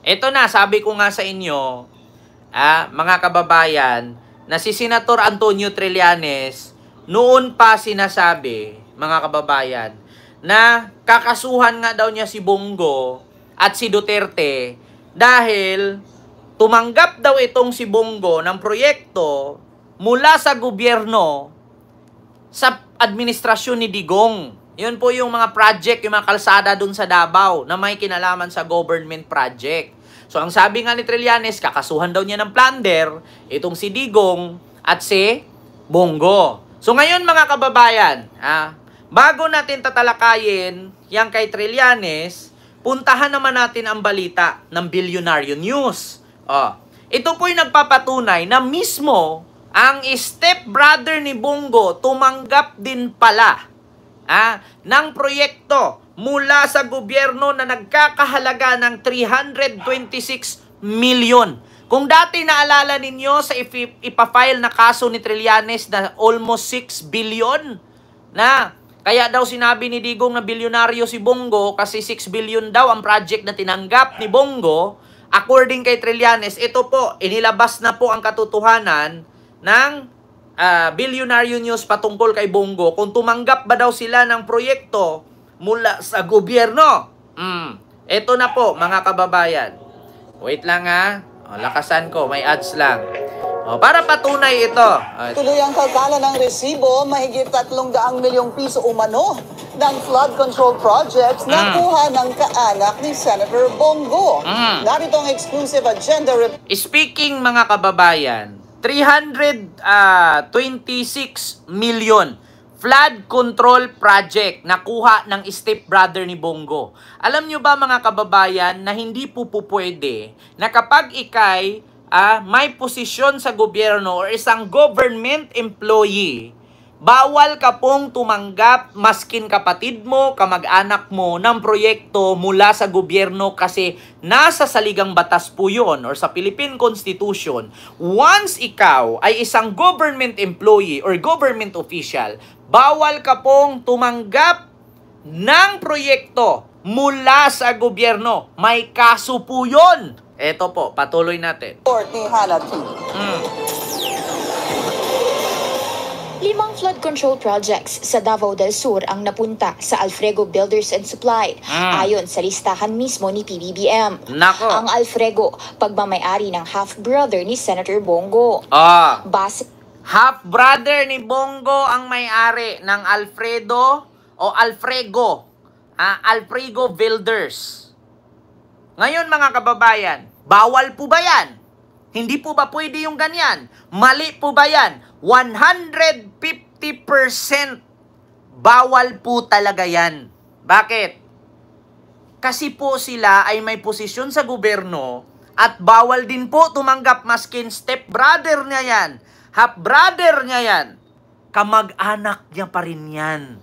Ito na, sabi ko nga sa inyo, mga kababayan, na si Senator Antonio Trillanes, noon pa sinasabi, mga kababayan, na kakasuhan nga daw niya si Bongo at si Duterte dahil tumanggap daw itong si Bongo ng proyekto mula sa gobyerno sa administrasyon ni Digong. Yun po yung mga project, yung mga kalsada dun sa Davao na may kinalaman sa government project. So, ang sabi nga ni Trillanes, kakasuhan daw niya ng plunder itong si Digong at si Bongo. So, ngayon mga kababayan, bago natin tatalakayin yang kay Trillanes, puntahan naman natin ang balita ng Bilyonaryo News. Ito po'y nagpapatunay na mismo ang stepbrother ni Bongo tumanggap din pala ng proyekto mula sa gobyerno na nagkakahalaga ng 326 million. Kung dati naalala ninyo sa ipafile na kaso ni Trillanes na almost 6 billion, kaya daw sinabi ni Digong na bilyonaryo si Bongo kasi 6 billion daw ang project na tinanggap ni Bongo. According kay Trillanes, ito po, inilabas na po ang katotohanan ng Bilyonaryo News patungkol kay Bongo kung tumanggap ba daw sila ng proyekto mula sa gobyerno. Ito na po mga kababayan. Wait lang lakasan ko, may ads lang. Para patunay ito. Tuloy ang kalkala ng resibo, mahigit 300 milyong piso umano ng flood control projects na kuha ng kaanak ni Senator Bongo. Narito ang exclusive agenda report. Speaking mga kababayan, 326 million flood control project na kuha ng stepbrother ni Bongo. Alam nyo ba mga kababayan na hindi po pwede na kapag ikay may posisyon sa gobyerno or isang government employee, bawal ka pong tumanggap maskin kapatid mo, kamag-anak mo ng proyekto mula sa gobyerno kasi nasa saligang batas po yun or sa Philippine Constitution. Once ikaw ay isang government employee or government official, bawal ka pong tumanggap ng proyekto mula sa gobyerno. May kaso po yun. Eto po, patuloy natin. Ni Hannah T. 5 flood control projects sa Davao del Sur ang napunta sa Alfrego Builders and Supply ayon sa listahan mismo ni PBBM. Nako. Ang Alfrego, pagmamayari ng half-brother ni Senator Bongo. Half-brother ni Bongo ang may-ari ng Alfrego Builders. Ngayon mga kababayan, bawal po ba yan? Hindi po ba pwede yung ganyan? Mali po ba yan? 150% bawal po talaga yan. Bakit? Kasi po sila ay may posisyon sa gobyerno at bawal din po tumanggap maskin stepbrother niya yan, half-brother niya yan, kamag-anak niya pa rin yan.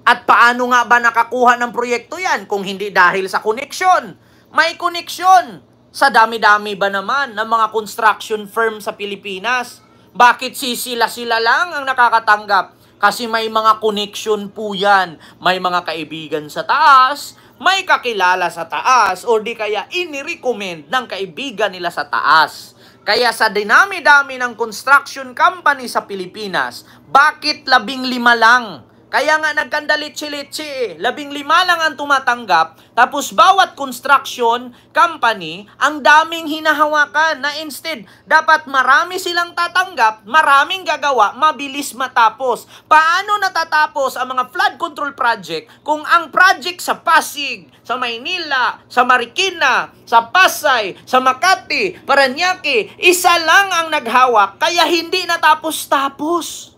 At paano nga ba nakakuha ng proyekto yan kung hindi dahil sa koneksyon? May koneksyon. Sa dami-dami ba naman ng mga construction firm sa Pilipinas? Bakit sila lang ang nakakatanggap? Kasi may mga connection po yan. May mga kaibigan sa taas, may kakilala sa taas, o di kaya inirecommend ng kaibigan nila sa taas. Kaya sa dinami-dami ng construction company sa Pilipinas, bakit 15 lang? Kaya nga nagkandalitsi-litsi 15 lang ang tumatanggap, tapos bawat construction company, ang daming hinahawakan na instead, dapat marami silang tatanggap, maraming gagawa, mabilis matapos. Paano natatapos ang mga flood control project kung ang project sa Pasig, sa Maynila, sa Marikina, sa Pasay, sa Makati, Paranaque, isa lang ang naghawak, kaya hindi natapos-tapos.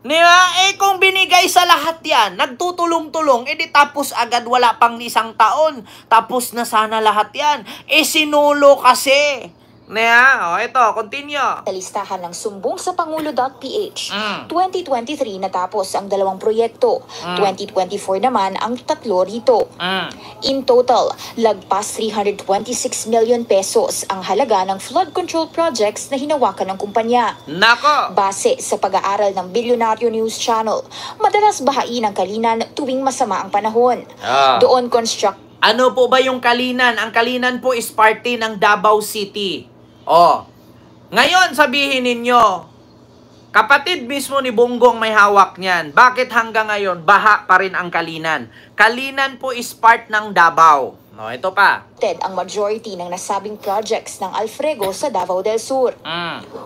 Diba? Kung binigay sa lahat yan, nagtutulong-tulong, edi tapos agad, wala pang 1 taon. Tapos na sana lahat yan. Sinulo kasi. Ito, continue. Sa listahan ng sumbong sa Pangulo.ph, 2023 natapos ang 2 proyekto. 2024 naman ang 3 rito. In total, lagpas 326 million pesos ang halaga ng flood control projects na hinawakan ng kumpanya. Nako! Base sa pag-aaral ng Bilyonaryo News Channel, madalas bahain ang kalinan tuwing masama ang panahon. Doon Ano po ba yung Kalinan? Ang Kalinan po is parte ng Davao City. Oh. Ngayon, sabihin ninyo, kapatid mismo ni Bongo ang may hawak niyan. Bakit hanggang ngayon, baha pa rin ang Kalinan? Kalinan po is part ng Davao. No, ito pa. Ang majority ng nasabing projects ng Alfrego sa Davao del Sur.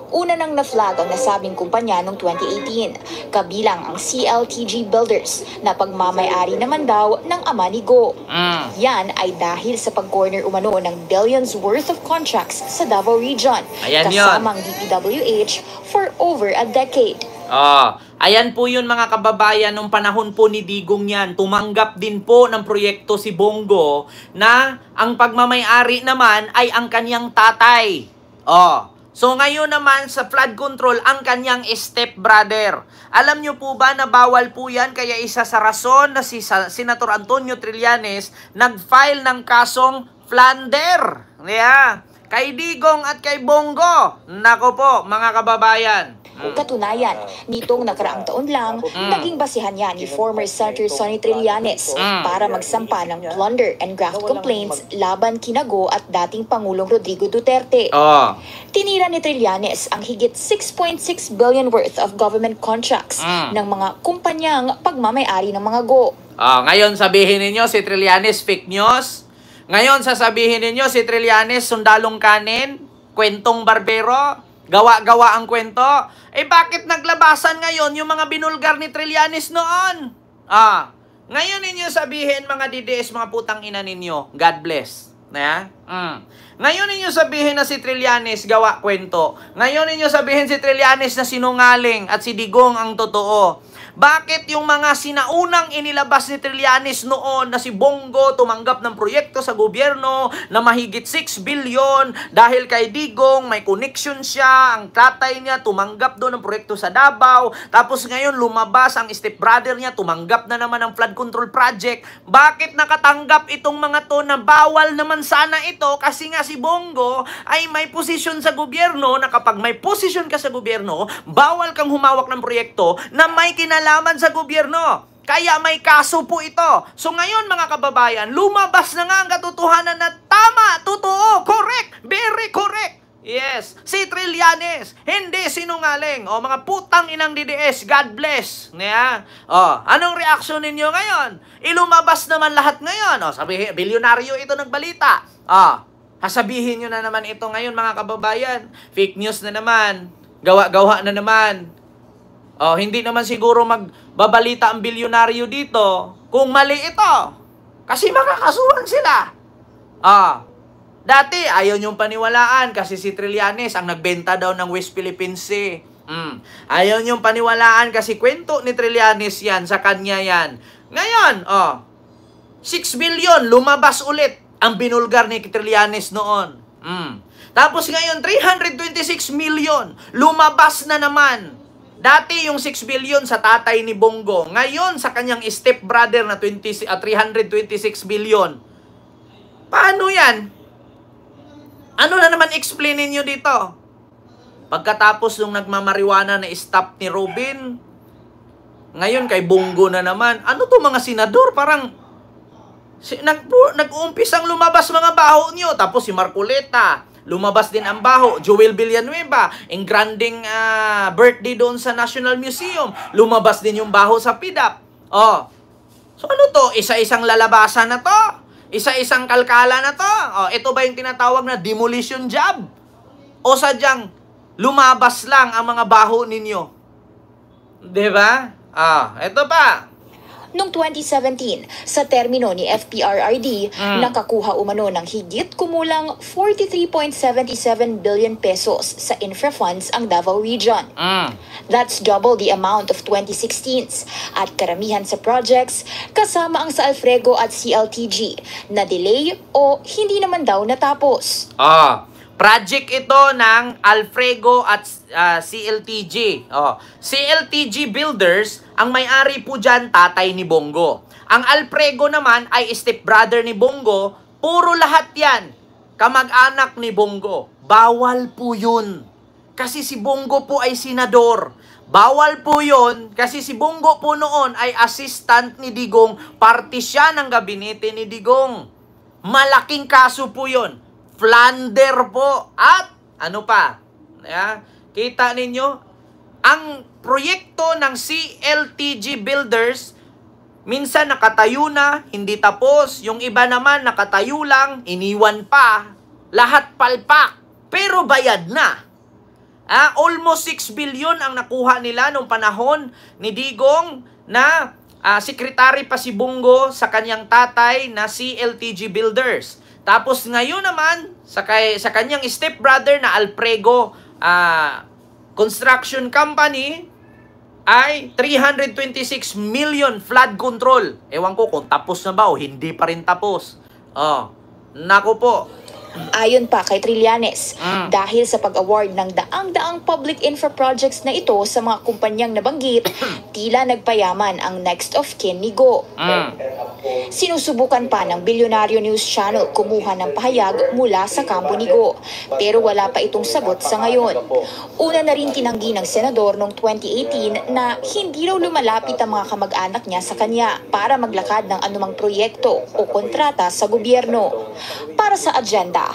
Una nang na-flag ang nasabing kumpanya noong 2018, kabilang ang CLTG Builders na pagmamay-ari naman daw ng ama ni Go. Yan ay dahil sa pag-corner umano ng billions worth of contracts sa Davao region, Ayan kasamang DPWH for over a decade. Ayan po yun mga kababayan, nung panahon po ni Digong yan, tumanggap din po ng proyekto si Bongo na ang pagmamay-ari naman ay ang kanyang tatay. So ngayon naman sa flood control, ang kanyang stepbrother. Alam nyo po ba na bawal po yan? Kaya isa sa rason na si Senator Antonio Trillanes nag-file ng kasong plunder. Yeah. Kay Digong at kay Bongo. Nako po mga kababayan. Katunayan, nitong nakaraang taon lang, naging basihan yan ni former Senator Sonny Trillanes para magsampa ng plunder and graft complaints laban kina Go at dating Pangulong Rodrigo Duterte. Tinira ni Trillanes ang higit 6.6 billion worth of government contracts ng mga kumpanyang pagmamay-ari ng mga Go. Ngayon sabihin ninyo si Trillanes fake news? Ngayon sasabihin ninyo si Trillanes sundalong kanin? Kwentong barbero? Gawa-gawa ang kwento? Bakit naglabasan ngayon yung mga binulgar ni Trillanes noon? Ngayon ninyo sabihin mga DDS, mga putang ina ninyo, God bless. Ngayon ninyo sabihin na si Trillanes gawa kwento. Ngayon ninyo sabihin si Trillanes na sinungaling at si Digong ang totoo. Bakit yung mga sinaunang inilabas ni Trillanes noon na si Bongo tumanggap ng proyekto sa gobyerno na mahigit 6 billion dahil kay Digong may connection siya, ang tatay niya tumanggap doon ng proyekto sa Davao, tapos ngayon lumabas ang stepbrother niya tumanggap na naman ng flood control project. Bakit nakatanggap itong mga to na bawal naman sana ito? Kasi nga si Bongo ay may posisyon sa gobyerno na kapag may posisyon ka sa gobyerno, bawal kang humawak ng proyekto na may kinalaman sa gobyerno. Kaya may kaso po ito. So ngayon mga kababayan, lumabas na nga ang katotohanan na tama, totoo, correct, very correct. Yes, si Trillanes, hindi sinungaling. Mga putang inang DDS, God bless. Anong reaction ninyo ngayon? Ilumabas naman lahat ngayon. Sabihin, bilyonaryo ito nagbalita. Sabihin nyo na naman ito ngayon mga kababayan. Fake news na naman. Gawa-gawa na naman. Hindi naman siguro magbabalita ang bilyonaryo dito kung mali ito. Kasi makakasuhan sila. Dati, ayaw niyong paniwalaan kasi si Trillanes ang nagbenta daw ng West Philippine Sea. Ayaw niyong paniwalaan kasi kwento ni Trillanes yan, sa kanya yan. Ngayon, 6 billion, lumabas ulit ang binulgar ni Trillanes noon. Tapos ngayon, 326 million, lumabas na naman. Dati yung 6 billion sa tatay ni Bongo. Ngayon sa kanyang stepbrother na 326 billion. Paano yan? Ano na naman explainin nyo dito? Pagkatapos nung nagmamariwana na stop ni Robin, ngayon kay Bongo na naman. Ano to mga senador? Parang nag-uumpisang lumabas mga baho nyo. Tapos si Marcoleta, lumabas din ang baho. Joel Villanueva, ang granding birthday doon sa National Museum. Lumabas din yung baho sa PIDAP. So ano to? Isa-isang lalabasan na to? Isa-isang kalkala na to? Ito ba yung tinatawag na demolition job? O sadyang lumabas lang ang mga baho ninyo? Diba? Ito pa. Noong 2017, sa termino ni FPRRD, nakakuha umano ng higit kumulang 43.77 billion pesos sa infra funds ang Davao Region. That's double the amount of 2016's at karamihan sa projects kasama ang sa Alfrego at CLTG na delay o hindi naman daw natapos. Project ito ng Alfrego at CLTG. CLTG Builders, ang may-ari po dyan, tatay ni Bongo. Ang Alfrego naman ay stepbrother ni Bongo. Puro lahat yan kamag-anak ni Bongo. Bawal po yun. Kasi si Bongo po ay senador. Bawal po yun kasi si Bongo po noon ay assistant ni Digong. Parte siya ng gabinete ni Digong. Malaking kaso po yun. Plunder po. At ano pa? Kita ninyo, ang proyekto ng CLTG Builders, minsan nakatayo na, hindi tapos. Yung iba naman nakatayo lang, iniwan pa. Lahat palpak. Pero bayad na. Almost 6 billion ang nakuha nila nung panahon ni Digong na sekretary pa si Bongo sa kanyang tatay na CLTG Builders. Tapos ngayon naman, sa kanyang stepbrother na Alprego Construction Company, ay 326 million flood control. Ewan ko kung tapos na ba o hindi pa rin tapos. Nako po. Ayon pa kay Trillanes, dahil sa pag-award ng daang-daang public infra projects na ito sa mga kumpanyang nabanggit, tila nagpayaman ang next of kin ni Go. Sinusubukan pa ng Bilyonaryo News Channel kumuha ng pahayag mula sa kampo ni Go, pero wala pa itong sagot sa ngayon. Una na rin tinanggi ng senador noong 2018 na hindi raw lumalapit ang mga kamag-anak niya sa kanya para maglakad ng anumang proyekto o kontrata sa gobyerno. Para sa agenda,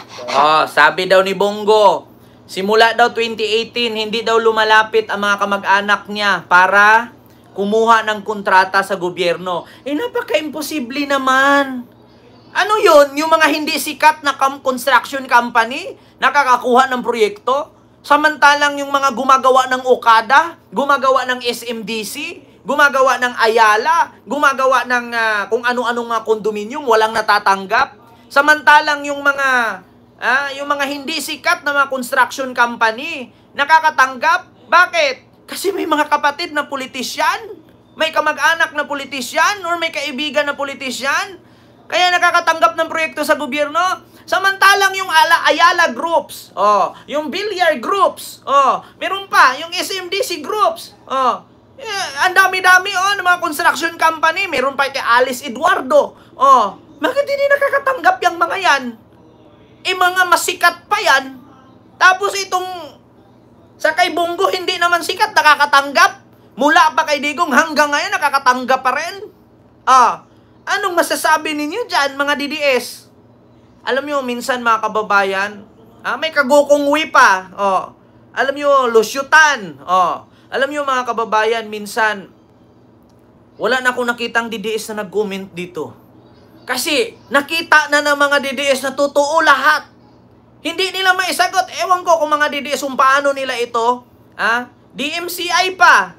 sabi daw ni Bongo, simula daw 2018, hindi daw lumalapit ang mga kamag-anak niya para kumuha ng kontrata sa gobyerno. Napaka-imposible naman. Ano yon? Yung mga hindi sikat na construction company, nakakakuha ng proyekto? Samantalang yung mga gumagawa ng Okada, gumagawa ng SMDC, gumagawa ng Ayala, gumagawa ng kung ano-anong mga kondominium, walang natatanggap. Samantalang yung mga hindi sikat na mga construction company, nakakatanggap. Bakit? Kasi may mga kapatid na politisyan, may kamag-anak na politisyan, or may kaibigan na politisyan, kaya nakakatanggap ng proyekto sa gobyerno. Samantalang yung Ayala groups, yung Villar groups, meron pa, yung SMDC groups, ang dami-dami ng mga construction company, meron pa kay Alice Eduardo, bakit hindi nakakatanggap yung mga yan? Mga masikat pa yan. Tapos itong sa kay Bongo, hindi naman sikat, nakakatanggap. Mula pa kay Digong hanggang ngayon, nakakatanggap pa rin. Anong masasabi ninyo dyan, mga DDS? Alam nyo, minsan mga kababayan, may kagokongwi pa. Alam nyo, lusyutan. Alam nyo mga kababayan, minsan, wala na akong nakitang DDS na nag-comment dito. Kasi nakita na ng mga DDS na totoo lahat. Hindi nila maisagot. Ewan ko kung mga DDS kung paano nila ito. DMCI pa.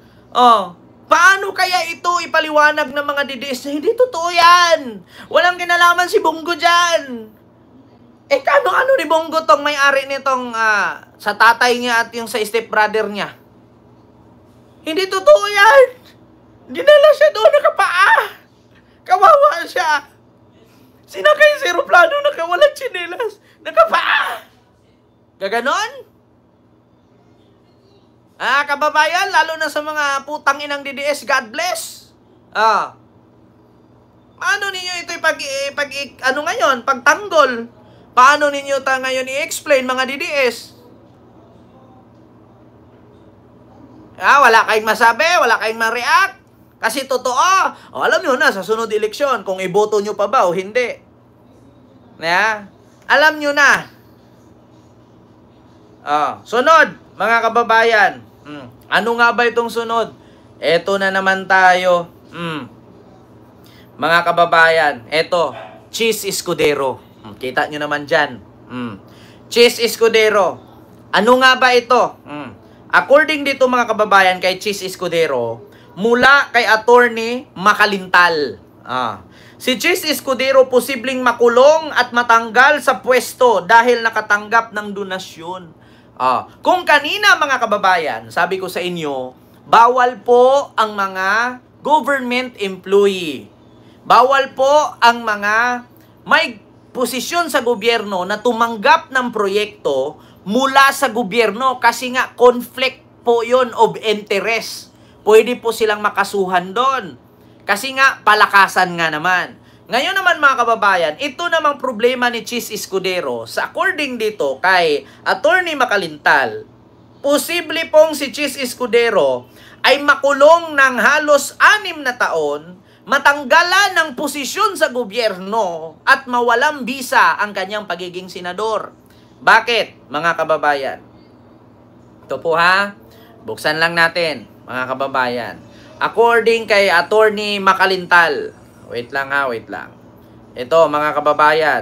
Paano kaya ito ipaliwanag ng mga DDS na hindi totoo yan? Walang kinalaman si Bongo dyan. Ano ni Bongo tong may-ari nitong sa tatay niya at yung sa stepbrother niya? Hindi totoo yan. Dinala siya doon nakapaa. Kawawa siya. Sinakay si aeroplano, nakawalang tsinelas, nakapaa. Gaganon? Kababayan, lalo na sa mga putang inang DDS, God bless. Paano ninyo ito pagtanggol? Paano ninyo ngayon i-explain mga DDS? Wala kayong masabi, wala kayong ma-react. Kasi totoo, alam nyo na sa sunod eleksyon kung iboto nyo pa ba o hindi. Alam nyo na. Sunod, mga kababayan. Ano nga ba itong sunod? Eto na naman tayo. Mga kababayan, eto, Cheese Escudero. Kita nyo naman dyan. Cheese Escudero. Ano nga ba ito? According dito mga kababayan kay Cheese Escudero, mula kay Attorney Makalintal. Si Cheese Escudero posibleng makulong at matanggal sa pwesto dahil nakatanggap ng donasyon. Kung kanina mga kababayan, sabi ko sa inyo, bawal po ang mga government employee. Bawal po ang mga may posisyon sa gobyerno na tumanggap ng proyekto mula sa gobyerno kasi nga conflict po yon of interest. Pwede po silang makasuhan doon. Kasi nga, palakasan nga naman. Ngayon naman mga kababayan, ito namang problema ni Cheese Escudero. Sa according dito kay Attorney Makalintal, posible pong si Cheese Escudero ay makulong ng halos 6 na taon matanggalan ng posisyon sa gobyerno at mawalang bisa ang kanyang pagiging senador. Bakit, mga kababayan? Ito po ha, buksan lang natin, mga kababayan. According kay Attorney Makalintal, wait lang ha, wait lang. Ito, mga kababayan.